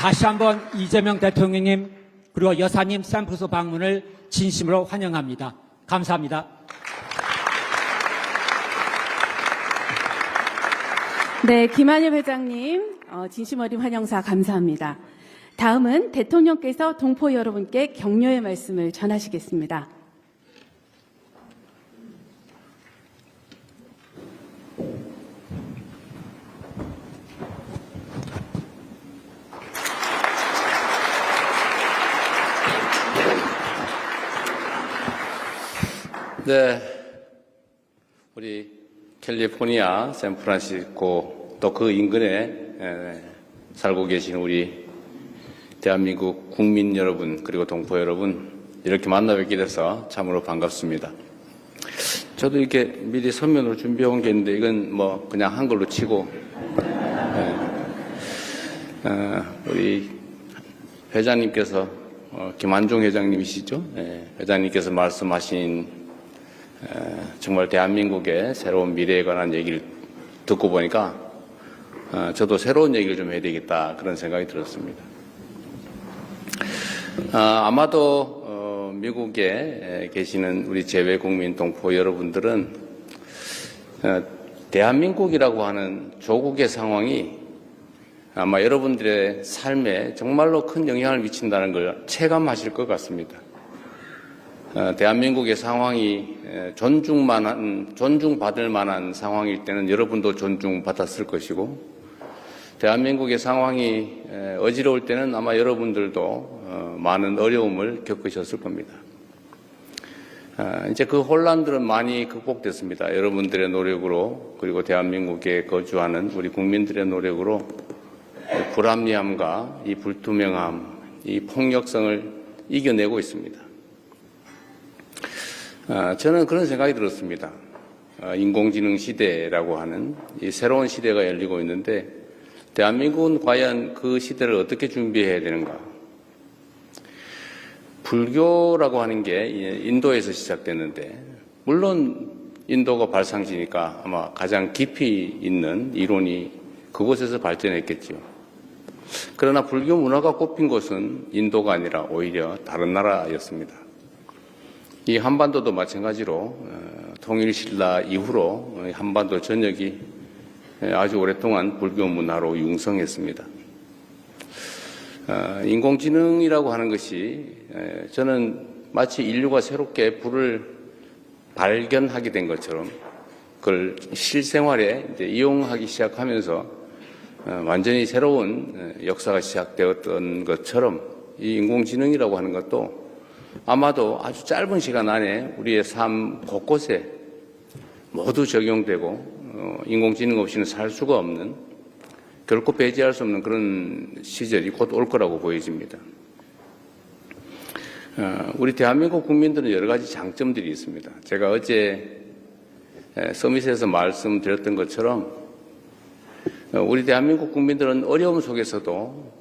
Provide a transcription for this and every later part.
다시 한번 이재명 대통령님 그리고 여사님 샘플소 방문을 진심으로 환영합니다. 감사합니다. 네, 김한일 회장님 진심 어린 환영사 감사합니다. 다음은 대통령께서 동포 여러분께 격려의 말씀을 전하시겠습니다. 네, 우리 캘리포니아, 샌프란시스코 또 그 인근에 살고 계신 우리 대한민국 국민 여러분 그리고 동포 여러분 이렇게 만나 뵙게 돼서 참으로 반갑습니다. 저도 이렇게 미리 서면으로 준비해 온 게 있는데 이건 뭐 그냥 한글로 치고 우리 회장님께서 김한종 회장님이시죠? 회장님께서 말씀하신 정말 대한민국의 새로운 미래에 관한 얘기를 듣고 보니까 저도 새로운 얘기를 좀 해야 되겠다 그런 생각이 들었습니다. 아마도 미국에 계시는 우리 재외국민 동포 여러분들은 대한민국이라고 하는 조국의 상황이 아마 여러분들의 삶에 정말로 큰 영향을 미친다는 걸 체감하실 것 같습니다. 대한민국의 상황이 존중받을 만한 상황일 때는 여러분도 존중받았을 것이고, 대한민국의 상황이 어지러울 때는 아마 여러분들도 많은 어려움을 겪으셨을 겁니다. 이제 그 혼란들은 많이 극복됐습니다. 여러분들의 노력으로, 그리고 대한민국에 거주하는 우리 국민들의 노력으로 불합리함과 이 불투명함, 이 폭력성을 이겨내고 있습니다. 저는 그런 생각이 들었습니다. 인공지능 시대라고 하는 이 새로운 시대가 열리고 있는데 대한민국은 과연 그 시대를 어떻게 준비해야 되는가? 불교라고 하는 게 인도에서 시작됐는데 물론 인도가 발상지니까 아마 가장 깊이 있는 이론이 그곳에서 발전했겠죠. 그러나 불교 문화가 꼽힌 곳은 인도가 아니라 오히려 다른 나라였습니다. 이 한반도도 마찬가지로 통일신라 이후로 한반도 전역이 아주 오랫동안 불교 문화로 융성했습니다. 인공지능이라고 하는 것이 저는 마치 인류가 새롭게 불을 발견하게 된 것처럼 그걸 실생활에 이제 이용하기 시작하면서 완전히 새로운 역사가 시작되었던 것처럼 이 인공지능이라고 하는 것도 아마도 아주 짧은 시간 안에 우리의 삶 곳곳에 모두 적용되고 인공지능 없이는 살 수가 없는, 결코 배제할 수 없는 그런 시절이 곧 올 거라고 보여집니다. 우리 대한민국 국민들은 여러 가지 장점들이 있습니다. 제가 어제 서밋에서 말씀드렸던 것처럼 우리 대한민국 국민들은 어려움 속에서도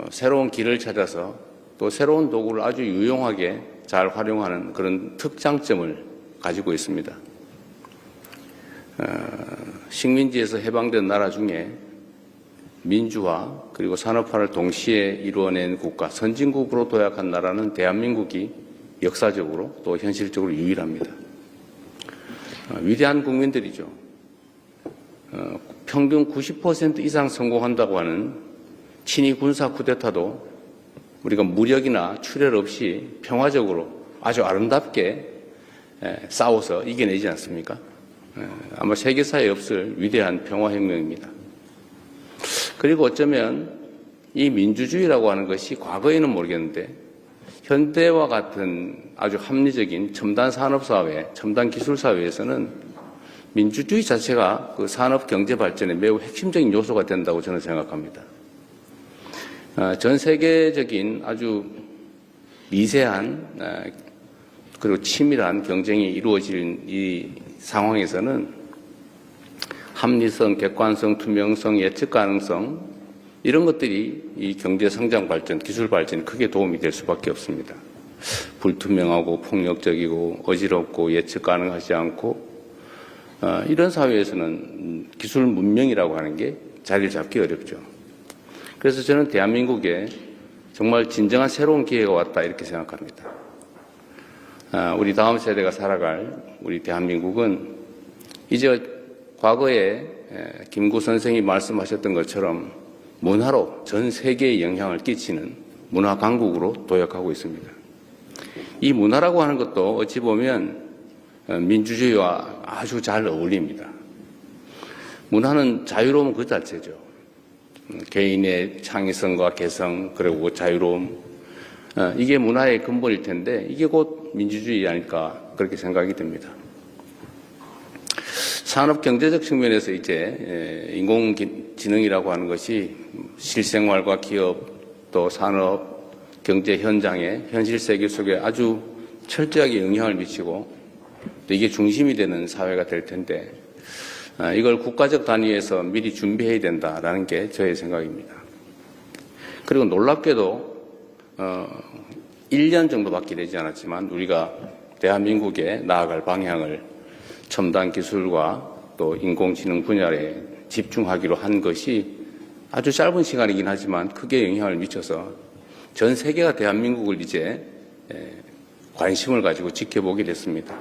새로운 길을 찾아서 또 새로운 도구를 아주 유용하게 잘 활용하는 그런 특장점을 가지고 있습니다. 식민지에서 해방된 나라 중에 민주화 그리고 산업화를 동시에 이루어낸 국가, 선진국으로 도약한 나라는 대한민국이 역사적으로 또 현실적으로 유일합니다. 위대한 국민들이죠. 평균 90% 이상 성공한다고 하는 친위 군사 쿠데타도 우리가 무력이나 출혈 없이 평화적으로 아주 아름답게 싸워서 이겨내지 않습니까? 아마 세계사에 없을 위대한 평화혁명입니다. 그리고 어쩌면 이 민주주의라고 하는 것이 과거에는 모르겠는데 현대와 같은 아주 합리적인 첨단 산업사회, 첨단 기술사회에서는 민주주의 자체가 그 산업 경제 발전에 매우 핵심적인 요소가 된다고 저는 생각합니다. 전 세계적인 아주 미세한 그리고 치밀한 경쟁이 이루어질 이 상황에서는 합리성, 객관성, 투명성, 예측 가능성 이런 것들이 이 경제 성장 발전, 기술 발전에 크게 도움이 될 수밖에 없습니다. 불투명하고 폭력적이고 어지럽고 예측 가능하지 않고 이런 사회에서는 기술 문명이라고 하는 게 자리를 잡기 어렵죠. 그래서 저는 대한민국에 정말 진정한 새로운 기회가 왔다 이렇게 생각합니다. 우리 다음 세대가 살아갈 우리 대한민국은 이제 과거에 김구 선생이 말씀하셨던 것처럼 문화로 전 세계에 영향을 끼치는 문화 강국으로 도약하고 있습니다. 이 문화라고 하는 것도 어찌 보면 민주주의와 아주 잘 어울립니다. 문화는 자유로움 그 자체죠. 개인의 창의성과 개성 그리고 자유로움, 이게 문화의 근본일 텐데 이게 곧 민주주의 아닐까 그렇게 생각이 됩니다. 산업 경제적 측면에서 이제 인공지능이라고 하는 것이 실생활과 기업 또 산업 경제 현장의 현실 세계 속에 아주 철저하게 영향을 미치고 또 이게 중심이 되는 사회가 될 텐데 이걸 국가적 단위에서 미리 준비해야 된다라는 게 저의 생각입니다. 그리고 놀랍게도 1년 정도밖에 되지 않았지만 우리가 대한민국에 나아갈 방향을 첨단 기술과 또 인공지능 분야에 집중하기로 한 것이 아주 짧은 시간이긴 하지만 크게 영향을 미쳐서 전 세계가 대한민국을 이제 관심을 가지고 지켜보게 됐습니다.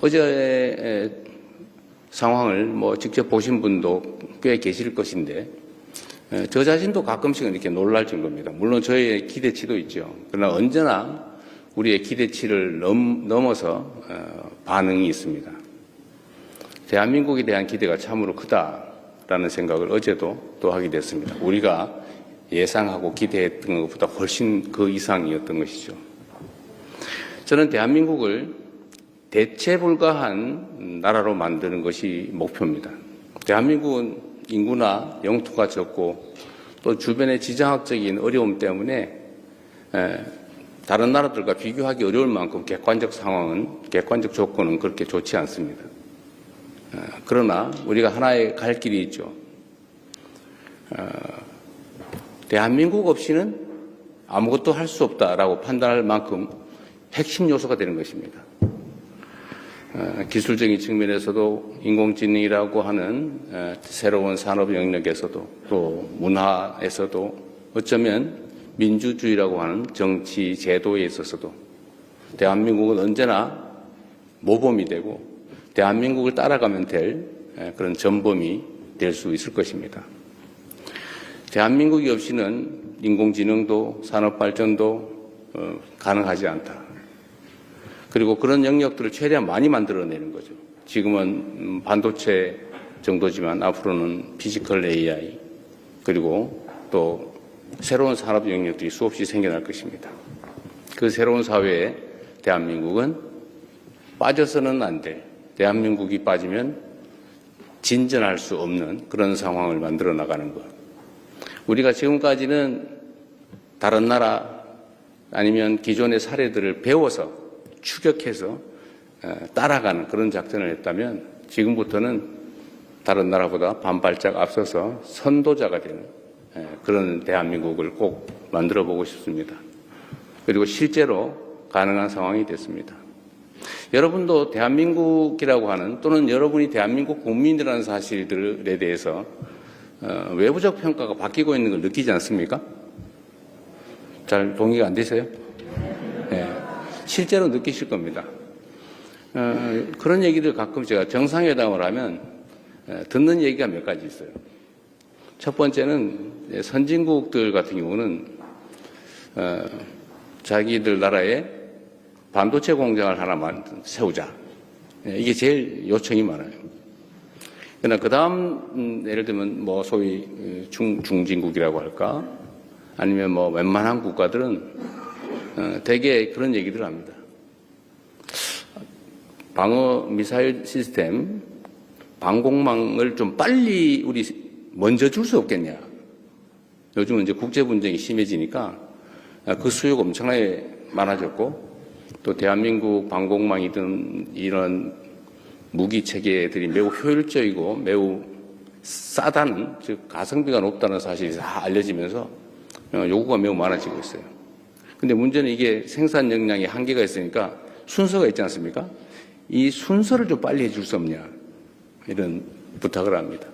어제 상황을 뭐 직접 보신 분도 꽤 계실 것인데 저 자신도 가끔씩은 이렇게 놀랄 정도입니다. 물론 저의 기대치도 있죠. 그러나 언제나 우리의 기대치를 넘어서 반응이 있습니다. 대한민국에 대한 기대가 참으로 크다라는 생각을 어제도 또 하게 됐습니다. 우리가 예상하고 기대했던 것보다 훨씬 그 이상이었던 것이죠. 저는 대한민국을 대체 불가한 나라로 만드는 것이 목표입니다. 대한민국은 인구나 영토가 적고 또 주변의 지정학적인 어려움 때문에 다른 나라들과 비교하기 어려울 만큼 객관적 조건은 그렇게 좋지 않습니다. 그러나 우리가 하나의 갈 길이 있죠. 대한민국 없이는 아무것도 할 수 없다라고 판단할 만큼 핵심 요소가 되는 것입니다. 기술적인 측면에서도 인공지능이라고 하는 새로운 산업 영역에서도 또 문화에서도 어쩌면 민주주의라고 하는 정치 제도에 있어서도 대한민국은 언제나 모범이 되고 대한민국을 따라가면 될 그런 전범이 될 수 있을 것입니다. 대한민국이 없이는 인공지능도 산업발전도 가능하지 않다. 그리고 그런 영역들을 최대한 많이 만들어내는 거죠. 지금은 반도체 정도지만 앞으로는 피지컬 AI 그리고 또 새로운 산업 영역들이 수없이 생겨날 것입니다. 그 새로운 사회에 대한민국은 빠져서는 안 될, 대한민국이 빠지면 진전할 수 없는 그런 상황을 만들어 나가는 것. 우리가 지금까지는 다른 나라 아니면 기존의 사례들을 배워서 추격해서 따라가는 그런 작전을 했다면 지금부터는 다른 나라보다 반발짝 앞서서 선도자가 되는 그런 대한민국을 꼭 만들어 보고 싶습니다. 그리고 실제로 가능한 상황이 됐습니다. 여러분도 대한민국이라고 하는 또는 여러분이 대한민국 국민이라는 사실들에 대해서 외부적 평가가 바뀌고 있는 걸 느끼지 않습니까? 잘 동의가 안 되세요? 네. 실제로 느끼실 겁니다. 그런 얘기들 가끔 제가 정상회담을 하면 듣는 얘기가 몇 가지 있어요. 첫 번째는 선진국들 같은 경우는 자기들 나라에 반도체 공장을 하나만 세우자. 이게 제일 요청이 많아요. 그러나 그 다음 예를 들면 뭐 소위 중진국이라고 할까 아니면 뭐 웬만한 국가들은 대개 그런 얘기들을 합니다. 방어 미사일 시스템, 방공망을 좀 빨리 우리 먼저 줄 수 없겠냐. 요즘은 이제 국제 분쟁이 심해지니까 그 수요가 엄청나게 많아졌고 또 대한민국 방공망이든 이런 무기 체계들이 매우 효율적이고 매우 싸다는 즉 가성비가 높다는 사실이 다 알려지면서 요구가 매우 많아지고 있어요. 근데 문제는 이게 생산 역량에 한계가 있으니까 순서가 있지 않습니까? 이 순서를 좀 빨리 해줄 수 없냐 이런 부탁을 합니다.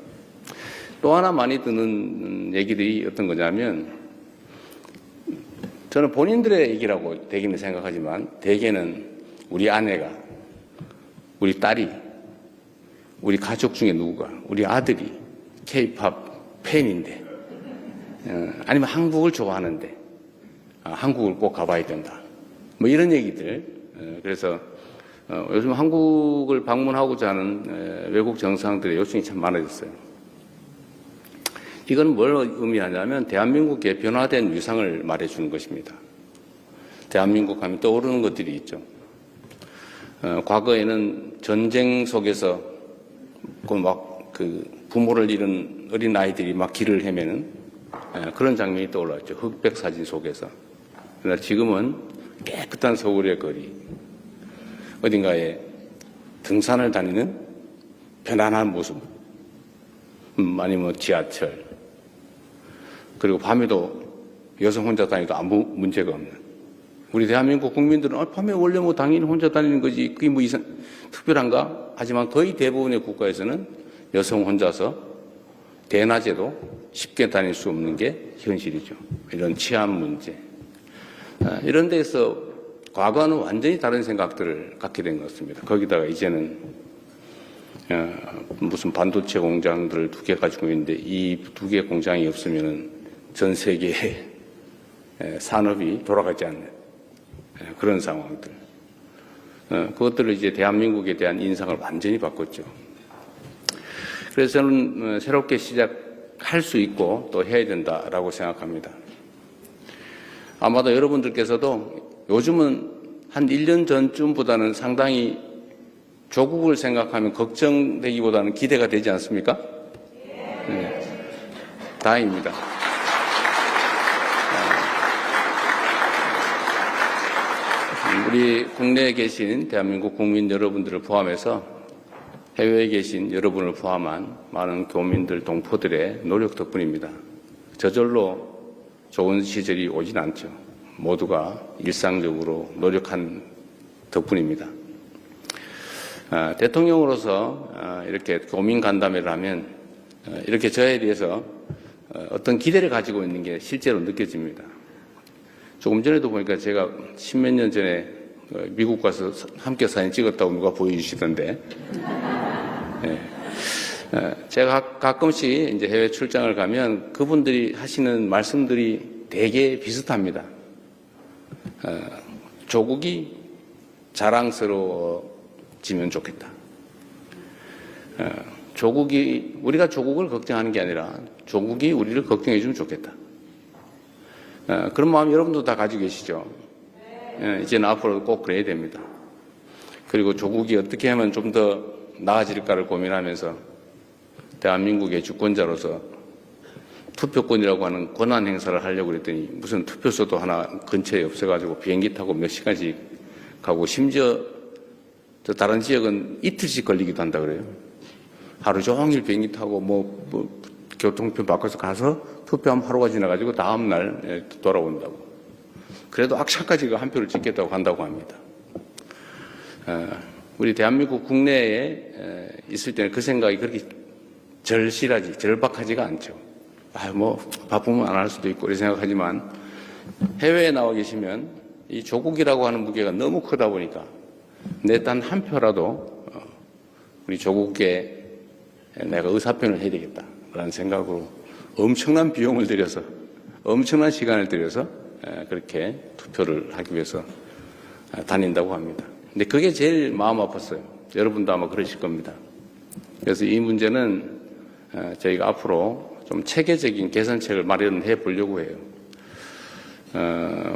또 하나 많이 듣는 얘기들이 어떤 거냐면, 저는 본인들의 얘기라고 대개는 생각하지만, 대개는 우리 아내가, 우리 딸이, 우리 가족 중에 누구가, 우리 아들이 K-팝 팬인데, 아니면 한국을 좋아하는데, 한국을 꼭 가봐야 된다. 뭐 이런 얘기들. 그래서 요즘 한국을 방문하고자 하는 외국 정상들의 요청이 참 많아졌어요. 이건 뭘 의미하냐면 대한민국의 변화된 위상을 말해주는 것입니다. 대한민국 하면 떠오르는 것들이 있죠. 과거에는 전쟁 속에서 그 부모를 잃은 어린 아이들이 막 길을 헤매는 그런 장면이 떠올랐죠. 흑백 사진 속에서. 그러나 지금은 깨끗한 서울의 거리, 어딘가에 등산을 다니는 편안한 모습, 아니면 지하철, 그리고 밤에도 여성 혼자 다니도 아무 문제가 없는 우리 대한민국 국민들은 밤에 원래 뭐 당연히 혼자 다니는 거지 그게 뭐 특별한가? 하지만 거의 대부분의 국가에서는 여성 혼자서 대낮에도 쉽게 다닐 수 없는 게 현실이죠. 이런 치안 문제. 이런 데서 과거와는 완전히 다른 생각들을 갖게 된 것 같습니다. 거기다가 이제는 무슨 반도체 공장들을 2개 가지고 있는데 이 2개 공장이 없으면은 전 세계의 산업이 돌아가지 않는 그런 상황들. 그것들을 이제 대한민국에 대한 인상을 완전히 바꿨죠. 그래서 저는 새롭게 시작할 수 있고 또 해야 된다라고 생각합니다. 아마도 여러분들께서도 요즘은 한 1년 전쯤보다는 상당히 조국을 생각하면 걱정되기보다는 기대가 되지 않습니까? 네. 다행입니다. 우리 국내에 계신 대한민국 국민 여러분들을 포함해서 해외에 계신 여러분을 포함한 많은 교민들, 동포들의 노력 덕분입니다. 저절로 좋은 시절이 오진 않죠. 모두가 일상적으로 노력한 덕분입니다. 대통령으로서 이렇게 교민 간담회를 하면 이렇게 저에 대해서 어떤 기대를 가지고 있는 게 실제로 느껴집니다. 조금 전에도 보니까 제가 10몇 년 전에 미국 가서 함께 사진 찍었다고 누가 보여주시던데, 제가 가끔씩 이제 해외 출장을 가면 그분들이 하시는 말씀들이 되게 비슷합니다. 조국이 자랑스러워지면 좋겠다. 우리가 조국을 걱정하는 게 아니라 조국이 우리를 걱정해주면 좋겠다. 그런 마음 여러분도 다 가지고 계시죠? 이제는 앞으로 꼭 그래야 됩니다. 그리고 조국이 어떻게 하면 좀 더 나아질까를 고민하면서 대한민국의 주권자로서 투표권이라고 하는 권한 행사를 하려고 그랬더니 무슨 투표소도 하나 근처에 없어가지고 비행기 타고 몇 시간씩 가고 심지어 저 다른 지역은 이틀씩 걸리기도 한다 그래요. 하루 종일 비행기 타고 뭐 교통편 바꿔서 가서 투표하면 하루가 지나가지고 다음날 돌아온다고. 그래도 악착까지 한 표를 찍겠다고 한다고 합니다. 우리 대한민국 국내에 있을 때는 그 생각이 그렇게 절박하지가 않죠. 뭐 바쁘면 안 할 수도 있고 이렇게 생각하지만 해외에 나와 계시면 이 조국이라고 하는 무게가 너무 크다 보니까 내 단 한 표라도 우리 조국에 내가 의사표현을 해야 되겠다라는 생각으로 엄청난 비용을 들여서 엄청난 시간을 들여서 그렇게 투표를 하기 위해서 다닌다고 합니다. 근데 그게 제일 마음 아팠어요. 여러분도 아마 그러실 겁니다. 그래서 이 문제는 저희가 앞으로 좀 체계적인 개선책을 마련해 보려고 해요.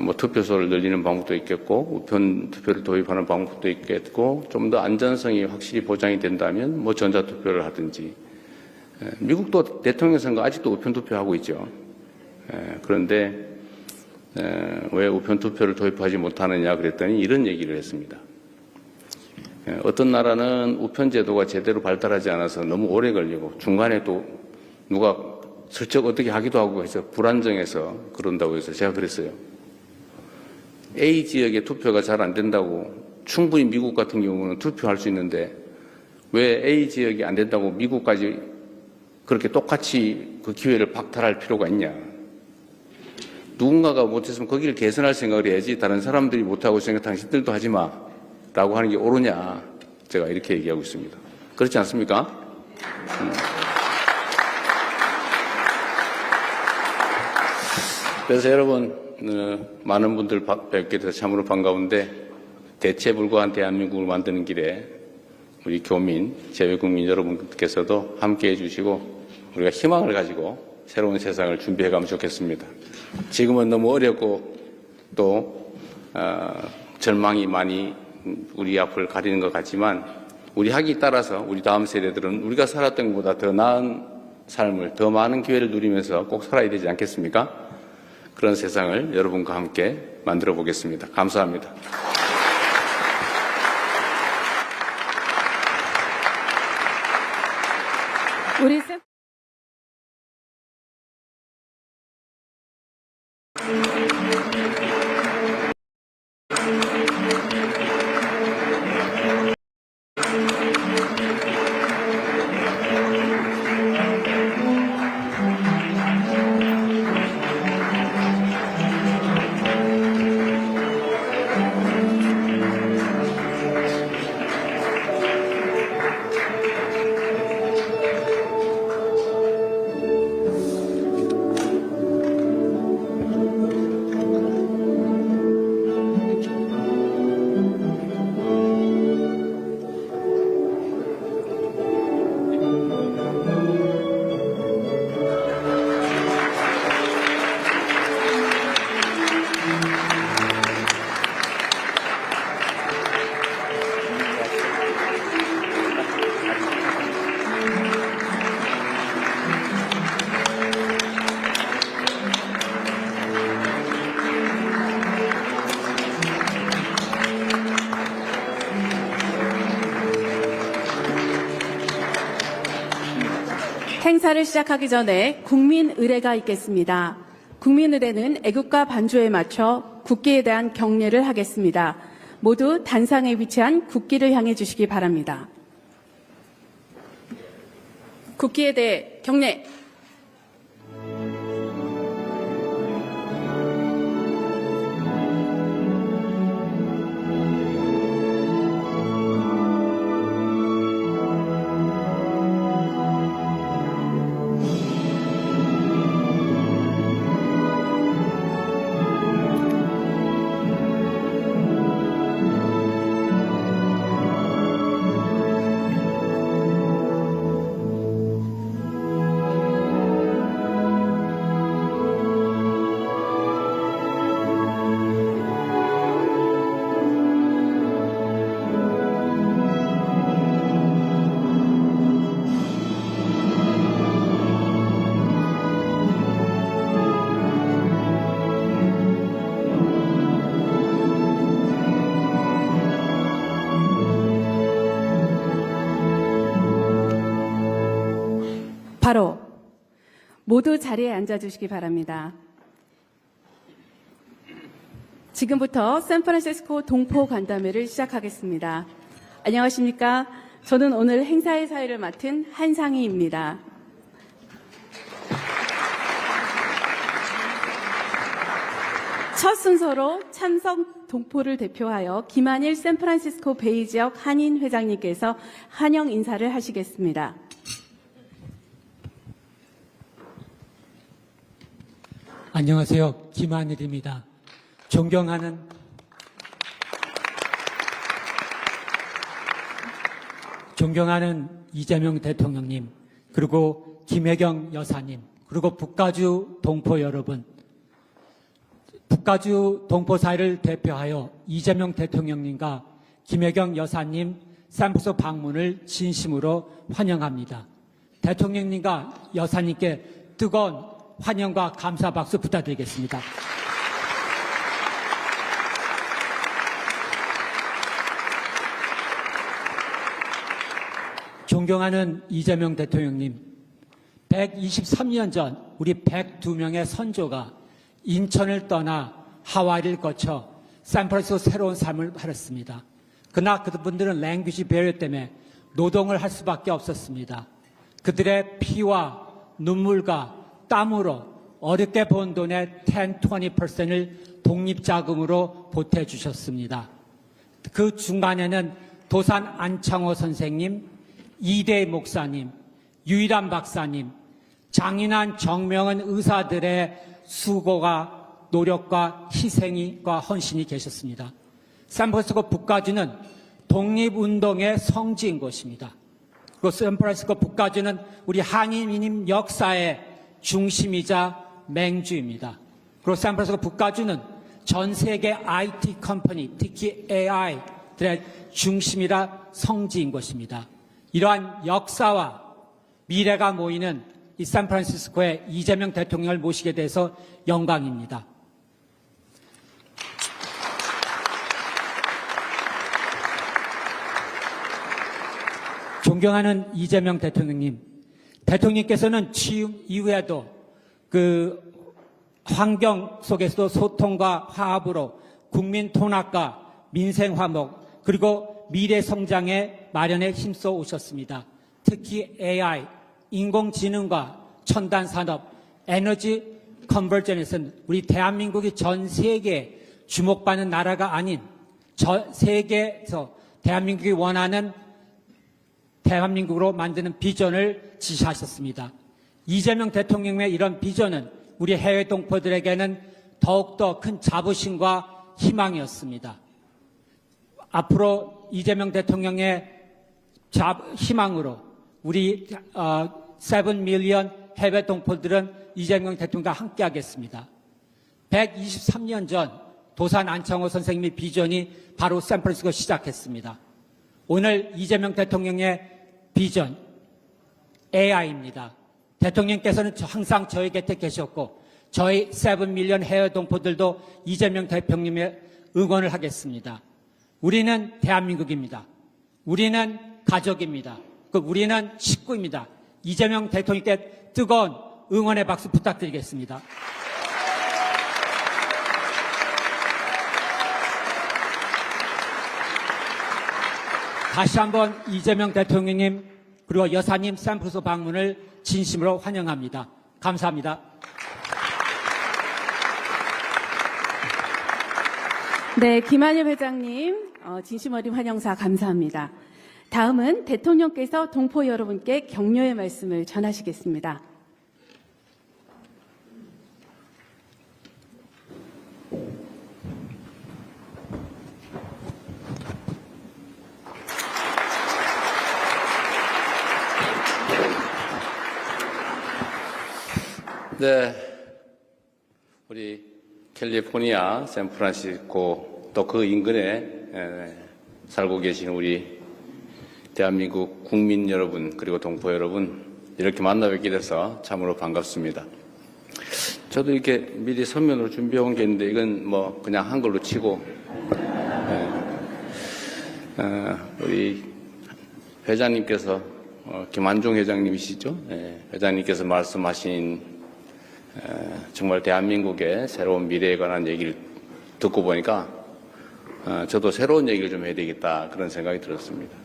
뭐 투표소를 늘리는 방법도 있겠고 우편 투표를 도입하는 방법도 있겠고 좀 더 안전성이 확실히 보장이 된다면 뭐 전자투표를 하든지. 미국도 대통령 선거 아직도 우편 투표하고 있죠. 그런데 왜 우편 투표를 도입하지 못하느냐 그랬더니 이런 얘기를 했습니다. 어떤 나라는 우편 제도가 제대로 발달하지 않아서 너무 오래 걸리고 중간에 또 누가 슬쩍 어떻게 하기도 하고 해서 불안정해서 그런다고 해서 제가 그랬어요. A 지역의 투표가 잘 안 된다고 충분히 미국 같은 경우는 투표할 수 있는데 왜 A 지역이 안 된다고 미국까지 그렇게 똑같이 그 기회를 박탈할 필요가 있냐. 누군가가 못했으면 거기를 개선할 생각을 해야지 다른 사람들이 못하고 있으니까 당신들도 하지 마 라고 하는 게 옳으냐. 제가 이렇게 얘기하고 있습니다. 그렇지 않습니까? 그래서 여러분, 많은 분들 뵙게 돼서 참으로 반가운데 대체불구한 대한민국을 만드는 길에 우리 교민, 재외국민 여러분께서도 함께해 주시고 우리가 희망을 가지고 새로운 세상을 준비해 가면 좋겠습니다. 지금은 너무 어렵고 또 절망이 많이 우리 앞을 가리는 것 같지만 우리 학이 따라서 우리 다음 세대들은 우리가 살았던 것보다 더 나은 삶을, 더 많은 기회를 누리면서 꼭 살아야 되지 않겠습니까? 그런 세상을 여러분과 함께 만들어 보겠습니다. 감사합니다. 우리 행사를 시작하기 전에 국민의례가 있겠습니다. 국민의례는 애국가 반주에 맞춰 국기에 대한 경례를 하겠습니다. 모두 단상에 위치한 국기를 향해 주시기 바랍니다. 국기에 대해 경례. 바로 모두 자리에 앉아주시기 바랍니다. 지금부터 샌프란시스코 동포 간담회를 시작하겠습니다. 안녕하십니까? 저는 오늘 행사의 사회를 맡은 한상희입니다. 첫 순서로 참석 동포를 대표하여 김한일 샌프란시스코 베이 지역 한인 회장님께서 환영 인사를 하시겠습니다. 안녕하세요. 김한일입니다. 존경하는 이재명 대통령님, 그리고 김혜경 여사님, 그리고 북가주 동포 여러분, 북가주 동포 사회를 대표하여 이재명 대통령님과 김혜경 여사님 샌프소 방문을 진심으로 환영합니다. 대통령님과 여사님께 뜨거운 환영과 감사 박수 부탁드리겠습니다. 존경하는 이재명 대통령님, 123년 전 우리 102명의 선조가 인천을 떠나 하와이를 거쳐 샌프란시스코 새로운 삶을 살았습니다. 그러나 그분들은 랭귀지 배려 때문에 노동을 할 수밖에 없었습니다. 그들의 피와 눈물과 땀으로 어렵게 번 돈의 10, 20%를 독립자금으로 보태주셨습니다. 그 중간에는 도산 안창호 선생님, 이대 목사님, 유일한 박사님, 장인한 정명한 의사들의 수고가 노력과 희생과 헌신이 계셨습니다. 샌프란시스코 북가주는 독립운동의 성지인 것입니다. 그 샌프란시스코 북가주는 우리 한인 역사의 중심이자 맹주입니다. 그리고 샌프란시스코 북가주는 전 세계 IT 컴퍼니, 특히 AI들의 중심이라 성지인 것입니다. 이러한 역사와 미래가 모이는 이 샌프란시스코에 이재명 대통령을 모시게 돼서 영광입니다. 존경하는 이재명 대통령님, 대통령께서는 취임 이후에도 그 환경 속에서도 소통과 화합으로 국민 통합과 민생 화목 그리고 미래 성장의 마련에 힘써 오셨습니다. 특히 AI, 인공지능과 첨단 산업, 에너지 컨버전에서는 우리 대한민국이 전 세계에 주목받는 나라가 아닌 전 세계에서 대한민국이 원하는 대한민국으로 만드는 비전을 지시하셨습니다. 이재명 대통령의 이런 비전은 우리 해외 동포들에게는 더욱더 큰 자부심과 희망이었습니다. 앞으로 이재명 대통령의 희망으로 우리 7 밀리언 해외 동포들은 이재명 대통령과 함께하겠습니다. 123년 전 도산 안창호 선생님의 비전이 바로 샌프란시스코 시작했습니다. 오늘 이재명 대통령의 비전 AI입니다. 대통령께서는 항상 저희 곁에 계셨고 저희 7 밀리언 해외 동포들도 이재명 대통령의 응원을 하겠습니다. 우리는 대한민국입니다. 우리는 가족입니다. 우리는 식구입니다. 이재명 대통령께 뜨거운 응원의 박수 부탁드리겠습니다. 다시 한번 이재명 대통령님 그리고 여사님 샌프란시스코 방문을 진심으로 환영합니다. 감사합니다. 네, 김한엽 회장님 진심 어린 환영사 감사합니다. 다음은 대통령께서 동포 여러분께 격려의 말씀을 전하시겠습니다. 네, 우리 캘리포니아, 샌프란시스코 또 그 인근에 살고 계신 우리 대한민국 국민 여러분 그리고 동포 여러분 이렇게 만나 뵙게 돼서 참으로 반갑습니다. 저도 이렇게 미리 서면으로 준비해 온 게 있는데 이건 뭐 그냥 한글로 치고 우리 회장님께서 김한종 회장님이시죠? 회장님께서 말씀하신 정말 대한민국의 새로운 미래에 관한 얘기를 듣고 보니까 저도 새로운 얘기를 좀 해야 되겠다 그런 생각이 들었습니다.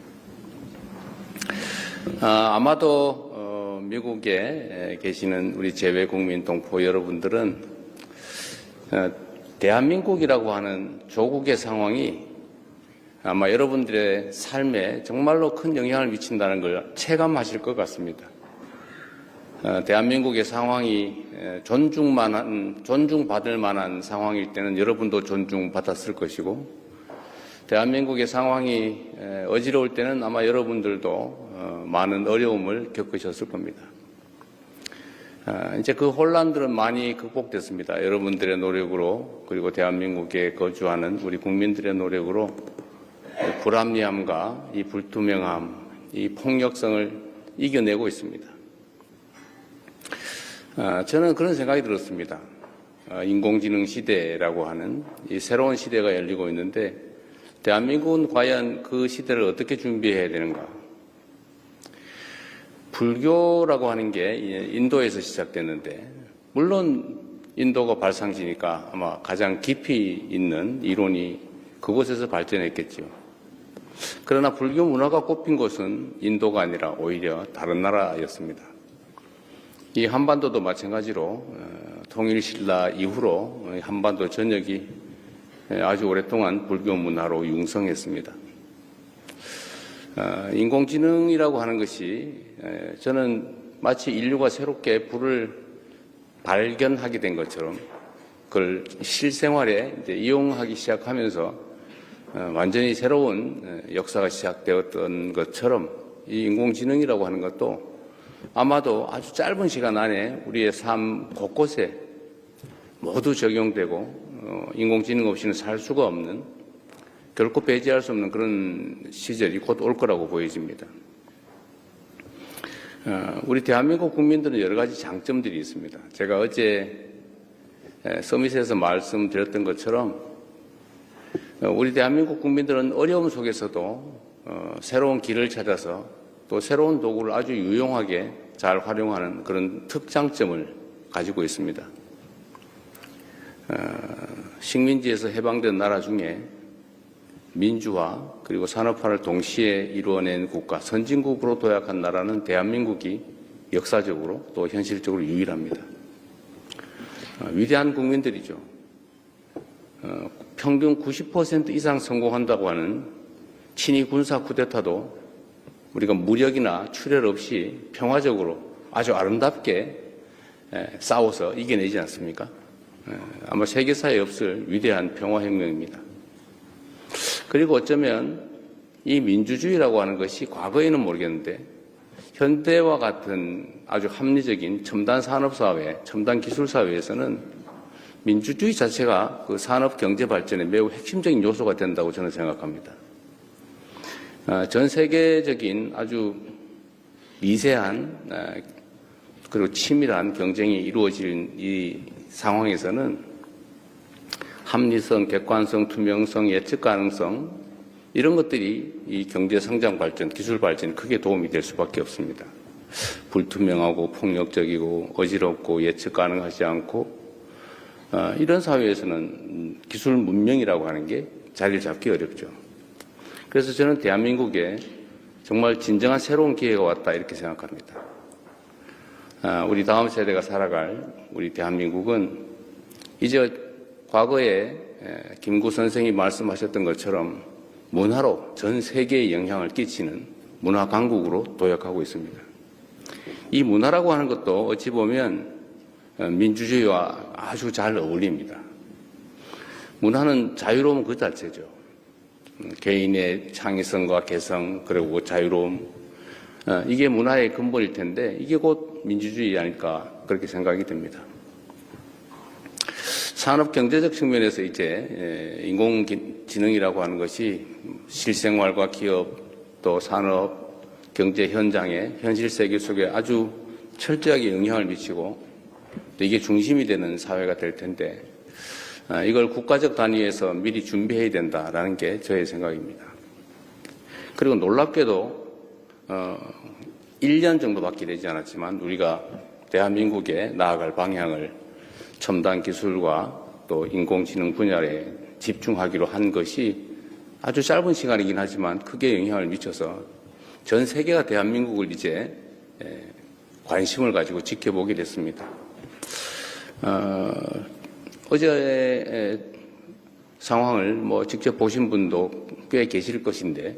아마도 미국에 계시는 우리 재외국민 동포 여러분들은 대한민국이라고 하는 조국의 상황이 아마 여러분들의 삶에 정말로 큰 영향을 미친다는 걸 체감하실 것 같습니다. 대한민국의 상황이 존중받을 만한 상황일 때는 여러분도 존중받았을 것이고 대한민국의 상황이 어지러울 때는 아마 여러분들도 많은 어려움을 겪으셨을 겁니다. 이제 그 혼란들은 많이 극복됐습니다. 여러분들의 노력으로 그리고 대한민국에 거주하는 우리 국민들의 노력으로 불합리함과 이 불투명함, 이 폭력성을 이겨내고 있습니다. 저는 그런 생각이 들었습니다. 인공지능 시대라고 하는 이 새로운 시대가 열리고 있는데 대한민국은 과연 그 시대를 어떻게 준비해야 되는가? 불교라고 하는 게 인도에서 시작됐는데 물론 인도가 발상지니까 아마 가장 깊이 있는 이론이 그곳에서 발전했겠죠. 그러나 불교 문화가 꼽힌 곳은 인도가 아니라 오히려 다른 나라였습니다. 이 한반도도 마찬가지로 통일신라 이후로 한반도 전역이 아주 오랫동안 불교 문화로 융성했습니다. 인공지능이라고 하는 것이 저는 마치 인류가 새롭게 불을 발견하게 된 것처럼 그걸 실생활에 이제 이용하기 시작하면서 완전히 새로운 역사가 시작되었던 것처럼 이 인공지능이라고 하는 것도 아마도 아주 짧은 시간 안에 우리의 삶 곳곳에 모두 적용되고 인공지능 없이는 살 수가 없는, 결코 배제할 수 없는 그런 시절이 곧 올 거라고 보여집니다. 우리 대한민국 국민들은 여러 가지 장점들이 있습니다. 제가 어제 서밋에서 말씀드렸던 것처럼 우리 대한민국 국민들은 어려움 속에서도 새로운 길을 찾아서 또 새로운 도구를 아주 유용하게 잘 활용하는 그런 특장점을 가지고 있습니다. 식민지에서 해방된 나라 중에 민주화 그리고 산업화를 동시에 이루어낸 국가, 선진국으로 도약한 나라는 대한민국이 역사적으로 또 현실적으로 유일합니다. 위대한 국민들이죠. 평균 90% 이상 성공한다고 하는 친위 군사 쿠데타도 우리가 무력이나 출혈 없이 평화적으로 아주 아름답게 싸워서 이겨내지 않습니까? 아마 세계사에 없을 위대한 평화혁명입니다. 그리고 어쩌면 이 민주주의라고 하는 것이 과거에는 모르겠는데 현대와 같은 아주 합리적인 첨단 산업사회, 첨단 기술사회에서는 민주주의 자체가 그 산업 경제 발전에 매우 핵심적인 요소가 된다고 저는 생각합니다. 전 세계적인 아주 미세한 그리고 치밀한 경쟁이 이루어질 이 상황에서는 합리성, 객관성, 투명성, 예측 가능성 이런 것들이 이 경제 성장 발전, 기술 발전에 크게 도움이 될 수밖에 없습니다. 불투명하고 폭력적이고 어지럽고 예측 가능하지 않고 이런 사회에서는 기술 문명이라고 하는 게 자리를 잡기 어렵죠. 그래서 저는 대한민국에 정말 진정한 새로운 기회가 왔다 이렇게 생각합니다. 우리 다음 세대가 살아갈 우리 대한민국은 이제 과거에 김구 선생이 말씀하셨던 것처럼 문화로 전 세계에 영향을 끼치는 문화 강국으로 도약하고 있습니다. 이 문화라고 하는 것도 어찌 보면 민주주의와 아주 잘 어울립니다. 문화는 자유로움 그 자체죠. 개인의 창의성과 개성 그리고 자유로움 이게 문화의 근본일 텐데 이게 곧 민주주의 아닐까 그렇게 생각이 됩니다. 산업 경제적 측면에서 이제 인공지능이라고 하는 것이 실생활과 기업 또 산업 경제 현장에 현실 세계 속에 아주 철저하게 영향을 미치고 또 이게 중심이 되는 사회가 될 텐데 이걸 국가적 단위에서 미리 준비해야 된다라는 게 저의 생각입니다. 그리고 놀랍게도 1년 정도밖에 되지 않았지만 우리가 대한민국에 나아갈 방향을 첨단 기술과 또 인공지능 분야에 집중하기로 한 것이 아주 짧은 시간이긴 하지만 크게 영향을 미쳐서 전 세계가 대한민국을 이제 관심을 가지고 지켜보게 됐습니다. 어제의 상황을 직접 보신 분도 꽤 계실 것인데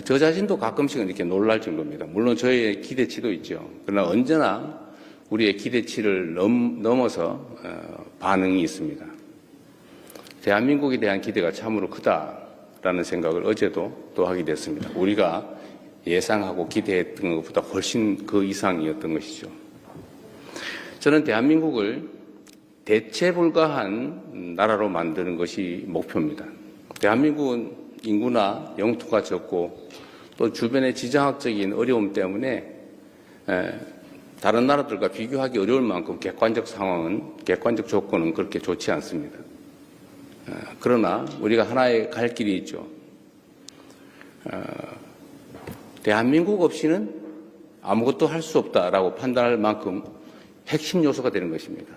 저 자신도 가끔씩은 이렇게 놀랄 정도입니다. 물론 저의 기대치도 있죠. 그러나 언제나 우리의 기대치를 넘어서 반응이 있습니다. 대한민국에 대한 기대가 참으로 크다라는 생각을 어제도 또 하게 됐습니다. 우리가 예상하고 기대했던 것보다 훨씬 그 이상이었던 것이죠. 저는 대한민국을 대체 불가한 나라로 만드는 것이 목표입니다. 대한민국은 인구나 영토가 적고 또 주변의 지정학적인 어려움 때문에 다른 나라들과 비교하기 어려울 만큼 객관적 조건은 그렇게 좋지 않습니다. 그러나 우리가 하나의 갈 길이 있죠. 대한민국 없이는 아무것도 할 수 없다라고 판단할 만큼 핵심 요소가 되는 것입니다.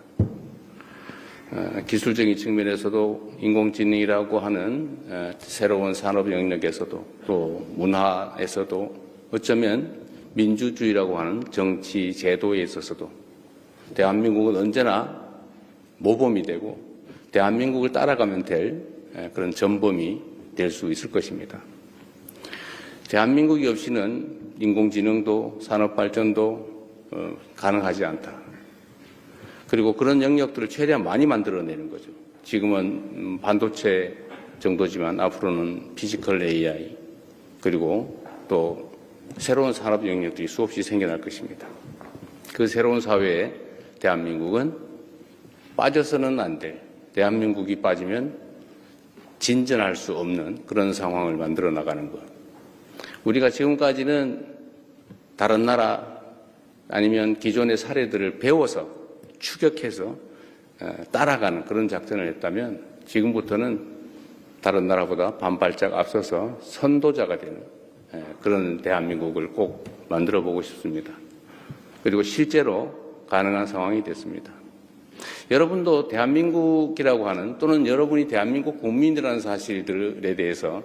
기술적인 측면에서도 인공지능이라고 하는 새로운 산업 영역에서도 또 문화에서도 어쩌면 민주주의라고 하는 정치 제도에 있어서도 대한민국은 언제나 모범이 되고 대한민국을 따라가면 될 그런 전범이 될 수 있을 것입니다. 대한민국이 없이는 인공지능도 산업발전도 가능하지 않다. 그리고 그런 영역들을 최대한 많이 만들어내는 거죠. 지금은 반도체 정도지만 앞으로는 피지컬 AI 그리고 또 새로운 산업 영역들이 수없이 생겨날 것입니다. 그 새로운 사회에 대한민국은 빠져서는 안 될, 대한민국이 빠지면 진전할 수 없는 그런 상황을 만들어 나가는 것. 우리가 지금까지는 다른 나라 아니면 기존의 사례들을 배워서 추격해서 따라가는 그런 작전을 했다면 지금부터는 다른 나라보다 반발짝 앞서서 선도자가 되는 그런 대한민국을 꼭 만들어 보고 싶습니다. 그리고 실제로 가능한 상황이 됐습니다. 여러분도 대한민국이라고 하는 또는 여러분이 대한민국 국민이라는 사실들에 대해서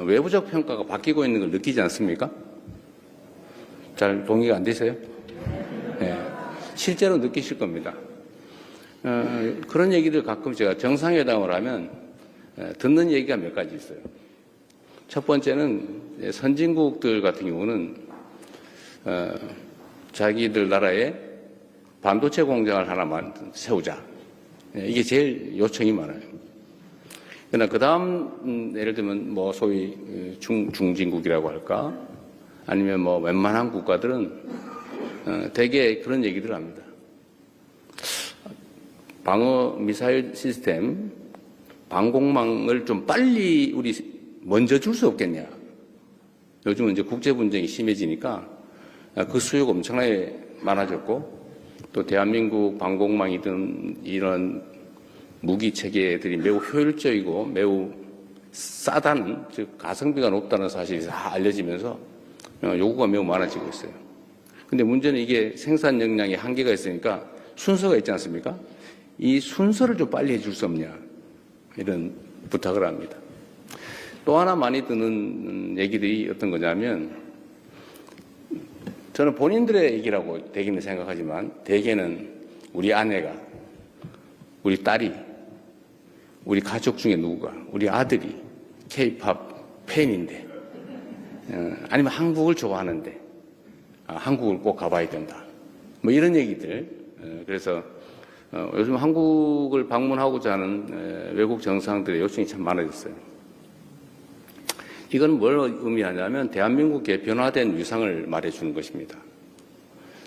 외부적 평가가 바뀌고 있는 걸 느끼지 않습니까? 잘 동의가 안 되세요? 네. 실제로 느끼실 겁니다. 그런 얘기를 가끔 제가 정상회담을 하면 듣는 얘기가 몇 가지 있어요. 첫 번째는 선진국들 같은 경우는 자기들 나라에 반도체 공장을 하나만 세우자. 이게 제일 요청이 많아요. 그러나 그 다음 예를 들면 뭐 소위 중진국이라고 할까? 아니면 뭐 웬만한 국가들은 대개 그런 얘기들을 합니다. 방어 미사일 시스템, 방공망을 좀 빨리 우리 먼저 줄 수 없겠냐. 요즘은 이제 국제 분쟁이 심해지니까 그 수요가 엄청나게 많아졌고 또 대한민국 방공망이든 이런 무기 체계들이 매우 효율적이고 매우 싸다는, 즉 가성비가 높다는 사실이 다 알려지면서 요구가 매우 많아지고 있어요. 근데 문제는 이게 생산 역량에 한계가 있으니까 순서가 있지 않습니까? 이 순서를 좀 빨리 해줄 수 없냐, 이런 부탁을 합니다. 또 하나 많이 듣는 얘기들이 어떤 거냐면, 저는 본인들의 얘기라고 대개는 생각하지만 대개는 우리 아내가, 우리 딸이, 우리 가족 중에 누구가, 우리 아들이 K-팝 팬인데 아니면 한국을 좋아하는데 한국을 꼭 가봐야 된다. 뭐 이런 얘기들. 그래서 요즘 한국을 방문하고자 하는 외국 정상들의 요청이 참 많아졌어요. 이건 뭘 의미하냐면 대한민국의 변화된 위상을 말해주는 것입니다.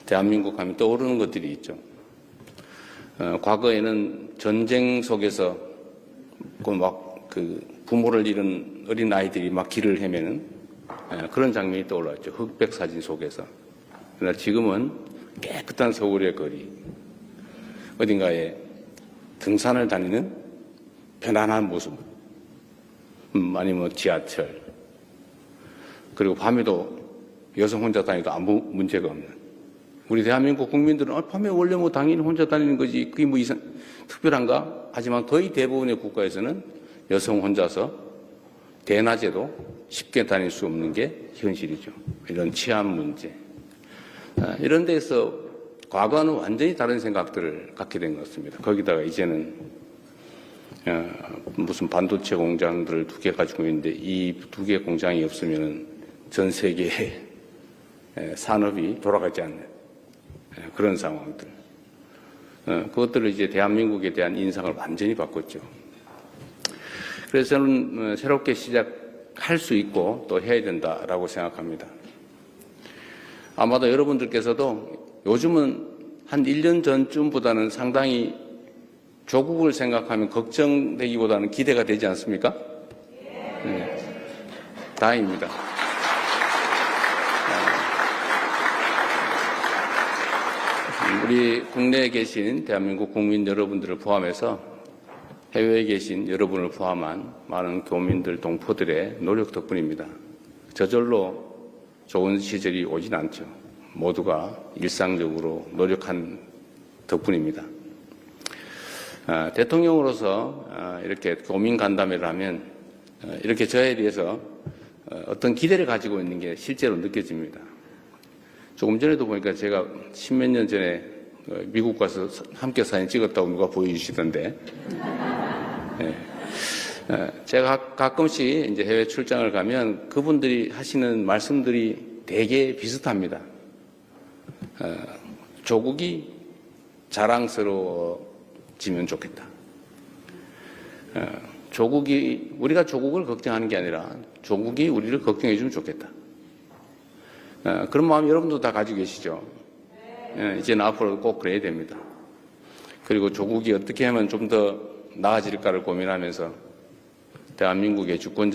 대한민국 하면 떠오르는 것들이 있죠. 과거에는 전쟁 속에서 그 부모를 잃은 어린 아이들이 막 길을 헤매는 그런 장면이 떠올랐죠. 흑백 사진 속에서. 그러나 지금은 깨끗한 서울의 거리, 어딘가에 등산을 다니는 편안한 모습, 아니면 지하철, 그리고 밤에도 여성 혼자 다니도 아무 문제가 없는 우리 대한민국 국민들은 밤에 원래 뭐 당연히 혼자 다니는 거지 그게 뭐 특별한가? 하지만 거의 대부분의 국가에서는 여성 혼자서 대낮에도 쉽게 다닐 수 없는 게 현실이죠. 이런 치안 문제. 이런 데서 과거와는 완전히 다른 생각들을 갖게 된 것 같습니다. 거기다가 이제는 무슨 반도체 공장들을 2개 가지고 있는데 이 2개 공장이 없으면 전 세계의 산업이 돌아가지 않는 그런 상황들. 그것들을 이제 대한민국에 대한 인상을 완전히 바꿨죠. 그래서 저는 새롭게 시작할 수 있고 또 해야 된다라고 생각합니다. 아마도 여러분들께서도 요즘은 한 1년 전쯤보다는 상당히 조국을 생각하면 걱정되기보다는 기대가 되지 않습니까? 네. 다행입니다. 우리 국내에 계신 대한민국 국민 여러분들을 포함해서 해외에 계신 여러분을 포함한 많은 교민들, 동포들의 노력 덕분입니다. 저절로 좋은 시절이 오진 않죠. 모두가 일상적으로 노력한 덕분입니다. 대통령으로서 이렇게 고민 간담회를 하면 이렇게 저에 대해서 어떤 기대를 가지고 있는 게 실제로 느껴집니다. 조금 전에도 보니까 제가 십몇 년 전에 미국 가서 함께 사진 찍었다고 누가 보여주시던데, 제가 가끔씩 이제 해외 출장을 가면 그분들이 하시는 말씀들이 되게 비슷합니다. 조국이 자랑스러워지면 좋겠다. 우리가 조국을 걱정하는 게 아니라 조국이 우리를 걱정해 주면 좋겠다. 그런 마음 여러분도 다 가지고 계시죠? 이제는 앞으로도 꼭 그래야 됩니다. 그리고 조국이 어떻게 하면 좀 더 나아질까를 고민하면서 대한민국의 주권자